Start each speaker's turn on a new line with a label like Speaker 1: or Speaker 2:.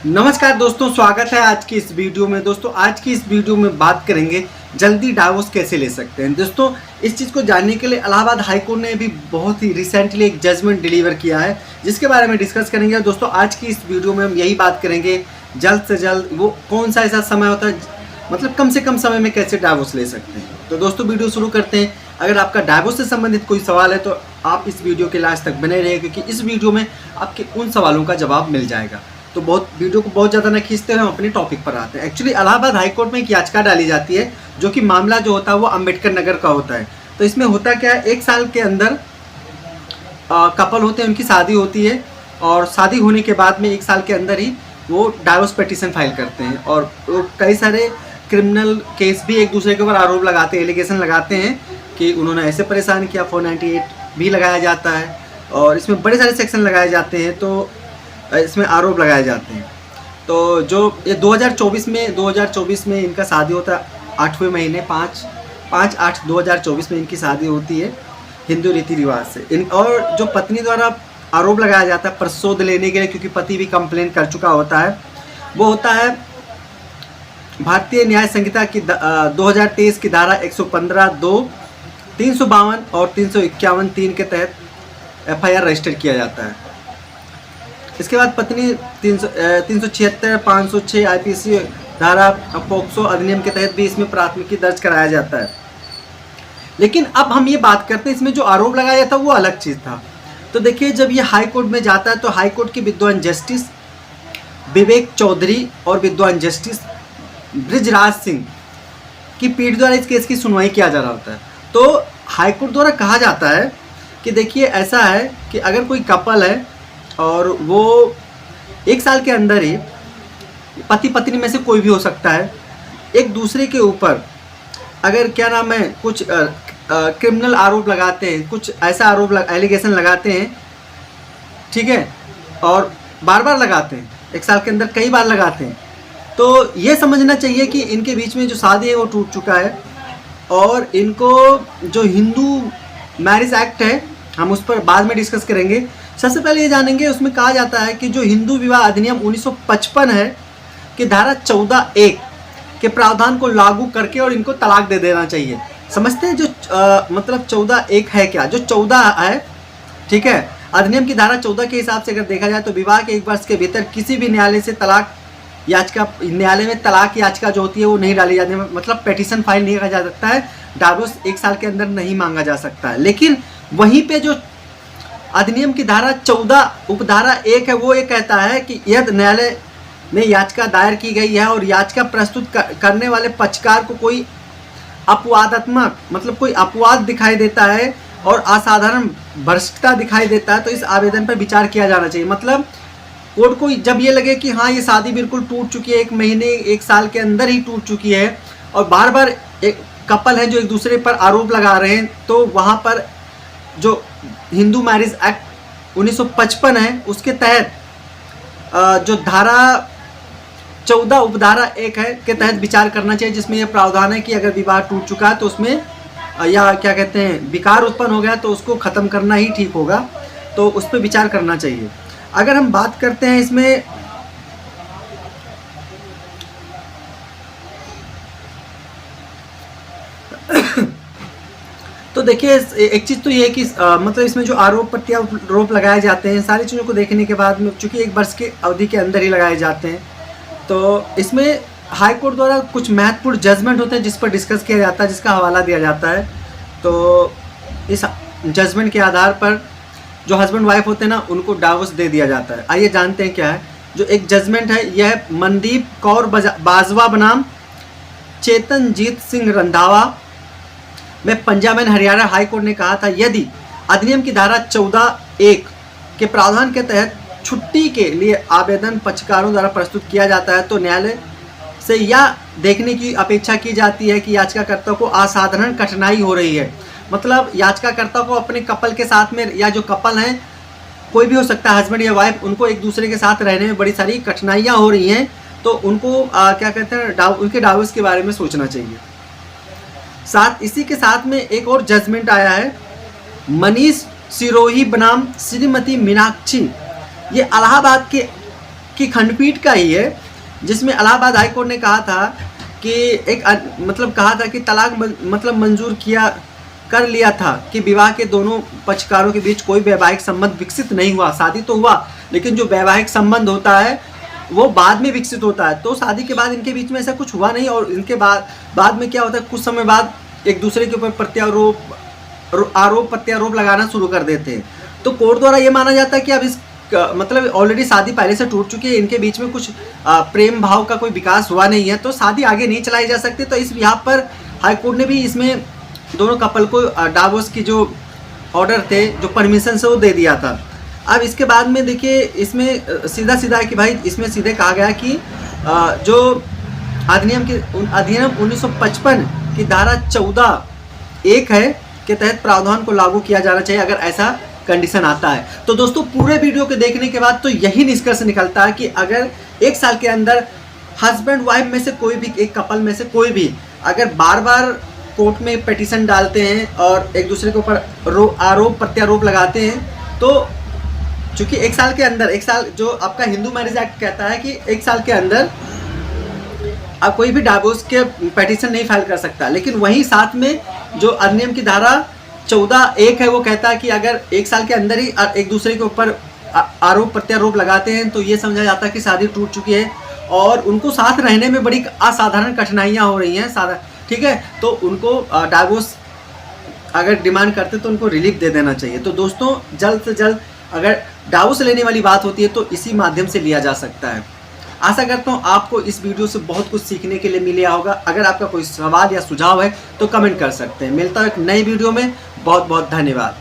Speaker 1: नमस्कार दोस्तों, स्वागत है आज की इस वीडियो में। दोस्तों आज की इस वीडियो में बात करेंगे जल्दी डाइवोर्स कैसे ले सकते हैं। दोस्तों इस चीज़ को जानने के लिए इलाहाबाद हाई कोर्ट ने भी बहुत ही रिसेंटली एक जजमेंट डिलीवर किया है, जिसके बारे में डिस्कस करेंगे। दोस्तों आज की इस वीडियो में हम यही बात करेंगे जल्द से जल्द वो कौन सा ऐसा समय होता है, मतलब कम से कम समय में कैसे डाइवोर्स ले सकते हैं। तो दोस्तों वीडियो शुरू करते हैं। अगर आपका डाइवोर्स से संबंधित कोई सवाल है तो आप इस वीडियो के लास्ट तक बने रहिए, क्योंकि इस वीडियो में आपके उन सवालों का जवाब मिल जाएगा। तो वीडियो को बहुत ज़्यादा न खींचते हुए हम अपने टॉपिक पर आते हैं। एक्चुअली इलाहाबाद हाई कोर्ट में एक याचिका डाली जाती है, जो कि मामला जो होता है वो अम्बेडकर नगर का होता है। तो इसमें होता क्या है, एक साल के अंदर कपल होते हैं, उनकी शादी होती है और शादी होने के बाद में एक साल के अंदर ही वो डाइवोर्स पिटीशन फाइल करते हैं। और कई सारे क्रिमिनल केस भी एक दूसरे के ऊपर आरोप लगाते हैं, एलिगेशन लगाते हैं कि उन्होंने ऐसे परेशान किया। 498 भी लगाया जाता है और इसमें बड़े सारे सेक्शन लगाए जाते हैं, तो इसमें आरोप लगाए जाते हैं। तो जो ये 2024 में इनका शादी होता है, 8वें महीने 5/8/2024 में इनकी शादी होती है हिंदू रीति रिवाज से। और जो पत्नी द्वारा आरोप लगाया जाता है प्रतिशोध लेने के लिए, क्योंकि पति भी कंप्लेन कर चुका होता है, वो होता है भारतीय न्याय संहिता की 2023 की धारा 115(2), 352 और 351(3) के तहत FIR रजिस्टर किया जाता है। इसके बाद पत्नी 376, 506 IPC धारा पोक्सो अधिनियम के तहत भी इसमें प्राथमिकी दर्ज कराया जाता है। लेकिन अब हम ये बात करते हैं, इसमें जो आरोप लगाया था वो अलग चीज़ था। तो देखिए, जब ये हाई कोर्ट में जाता है तो हाई कोर्ट के विद्वान जस्टिस विवेक चौधरी और विद्वान जस्टिस ब्रिजराज सिंह की पीठ द्वारा इस केस की सुनवाई किया जा रहा होता है। तो हाई कोर्ट द्वारा कहा जाता है कि देखिए ऐसा है कि अगर कोई कपल है और वो एक साल के अंदर ही, पति पत्नी में से कोई भी हो सकता है, एक दूसरे के ऊपर अगर क्या नाम है कुछ क्रिमिनल आरोप लगाते हैं, कुछ ऐसा आरोप एलिगेशन लगाते हैं, ठीक है, और बार बार लगाते हैं, एक साल के अंदर कई बार लगाते हैं, तो ये समझना चाहिए कि इनके बीच में जो शादी है वो टूट चुका है। और इनको जो हिंदू मैरिज एक्ट है, हम उस पर बाद में डिस्कस करेंगे। सबसे पहले ये जानेंगे, उसमें कहा जाता है कि जो हिंदू विवाह अधिनियम 1955 है कि धारा 14(1) के प्रावधान को लागू करके और इनको तलाक दे देना चाहिए। समझते हैं जो मतलब 14(1) है क्या? जो 14 है, ठीक है, अधिनियम की धारा 14 के हिसाब से अगर देखा जाए तो विवाह के 1 वर्ष के भीतर किसी भी न्यायालय से तलाक याचिका, न्यायालय में तलाक याचिका जो होती है वो नहीं डाली जाती, मतलब पिटीशन फाइल नहीं किया जा सकता है, डाइवोर्स 1 साल के अंदर नहीं मांगा जा सकता है। लेकिन वहीं पे जो अधिनियम की धारा 14 उपधारा 1 है, वो ये कहता है कि यदि न्यायालय में याचिका दायर की गई है और याचिका प्रस्तुत करने वाले पक्षकार को कोई अपवादात्मक, मतलब कोई अपवाद दिखाई देता है और असाधारण भ्रष्टता दिखाई देता है, तो इस आवेदन पर विचार किया जाना चाहिए। मतलब कोर्ट को जब ये लगे कि हाँ ये शादी बिल्कुल टूट चुकी है, 1 महीने 1 साल के अंदर ही टूट चुकी है और बार बार एक कपल है जो एक दूसरे पर आरोप लगा रहे हैं, तो वहाँ पर जो हिंदू मैरिज एक्ट 1955 है उसके तहत जो धारा 14 उपधारा 1 है के तहत विचार करना चाहिए, जिसमें यह प्रावधान है कि अगर विवाह टूट चुका है तो उसमें या क्या कहते हैं विकार उत्पन्न हो गया तो उसको ख़त्म करना ही ठीक होगा, तो उस पर विचार करना चाहिए। अगर हम बात करते हैं इसमें तो देखिए एक चीज़ तो ये है कि मतलब इसमें जो आरोप प्रत्यारोप लगाए जाते हैं, सारी चीज़ों को देखने के बाद में, चूँकि 1 वर्ष की अवधि के अंदर ही लगाए जाते हैं, तो इसमें हाई कोर्ट द्वारा कुछ महत्वपूर्ण जजमेंट होते हैं जिस पर डिस्कस किया जाता है, जिसका हवाला दिया जाता है। तो इस जजमेंट के आधार पर जो हस्बैंड वाइफ होते हैं ना, उनको डाइवोर्स दे दिया जाता है। आइए जानते हैं क्या है जो एक जजमेंट है। यह मनदीप कौर बाजवा बनाम चेतनजीत सिंह रंधावा में Punjab and Haryana high court ने कहा था, यदि अधिनियम की धारा 14(1) के प्रावधान के तहत छुट्टी के लिए आवेदन पक्षकारों द्वारा प्रस्तुत किया जाता है तो न्यायालय से यह देखने की अपेक्षा की जाती है कि याचिकाकर्ता को असाधारण कठिनाई हो रही है। मतलब याचिकाकर्ता को अपने कपल के साथ में, या जो कपल हैं कोई भी हो सकता है, हस्बैंड या वाइफ, उनको एक दूसरे के साथ रहने में बड़ी सारी कठिनाइयाँ हो रही हैं, तो उनको क्या कहते हैं उनके डाइवोर्स के बारे में सोचना चाहिए। इसी के साथ में एक और जजमेंट आया है, मनीष सिरोही बनाम श्रीमती मीनाक्षी, ये इलाहाबाद के कि खंडपीठ का ही है, जिसमें इलाहाबाद हाई कोर्ट ने कहा था कि मतलब कहा था कि तलाक मतलब मंजूर कर लिया था कि विवाह के दोनों पक्षकारों के बीच कोई वैवाहिक संबंध विकसित नहीं हुआ। शादी तो हुआ, लेकिन जो वैवाहिक संबंध होता है वो बाद में विकसित होता है। तो शादी के बाद इनके बीच में ऐसा कुछ हुआ नहीं, और इनके बाद में क्या होता है, कुछ समय बाद एक दूसरे के ऊपर आरोप प्रत्यारोप लगाना शुरू कर देते हैं। तो कोर्ट द्वारा ये माना जाता है कि अब मतलब ऑलरेडी शादी पहले से टूट चुकी है, इनके बीच में कुछ प्रेम भाव का कोई विकास हुआ नहीं है, तो शादी आगे नहीं चलाई जा सकती। तो इस यहाँ पर हाईकोर्ट ने भी इसमें दोनों कपल को डाइवोर्स की जो ऑर्डर थे, जो परमिशन से वो दे दिया था। अब इसके बाद में देखिए इसमें सीधा है कि भाई इसमें सीधे कहा गया कि जो अधिनियम 1955 की धारा 14(1) है के तहत प्रावधान को लागू किया जाना चाहिए अगर ऐसा कंडीशन आता है। तो दोस्तों पूरे वीडियो के देखने के बाद तो यही निष्कर्ष निकलता है कि अगर 1 साल के अंदर हस्बैंड वाइफ में से कोई भी, एक कपल में से कोई भी अगर बार कोर्ट में पिटीशन डालते हैं और एक दूसरे के ऊपर आरोप प्रत्यारोप लगाते हैं, तो चूँकि 1 साल के अंदर, 1 साल जो आपका हिंदू मैरिज एक्ट कहता है कि 1 साल के अंदर आप कोई भी डाइवोर्स के पिटीशन नहीं फाइल कर सकता, लेकिन वहीं साथ में जो अधिनियम की धारा 14(1) है वो कहता है कि अगर 1 साल के अंदर ही एक दूसरे के ऊपर आरोप प्रत्यारोप लगाते हैं तो ये समझा जाता है कि शादी टूट चुकी है और उनको साथ रहने में बड़ी असाधारण कठिनाइयाँ हो रही हैं, ठीक है। तो उनको डाइवोर्स अगर डिमांड करते तो उनको रिलीफ दे देना चाहिए। तो दोस्तों जल्द से जल्द अगर डाइवोर्स लेने वाली बात होती है तो इसी माध्यम से लिया जा सकता है। आशा करता हूँ आपको इस वीडियो से बहुत कुछ सीखने के लिए मिला होगा। अगर आपका कोई सवाल या सुझाव है तो कमेंट कर सकते हैं। मिलता है एक नई वीडियो में। बहुत बहुत धन्यवाद।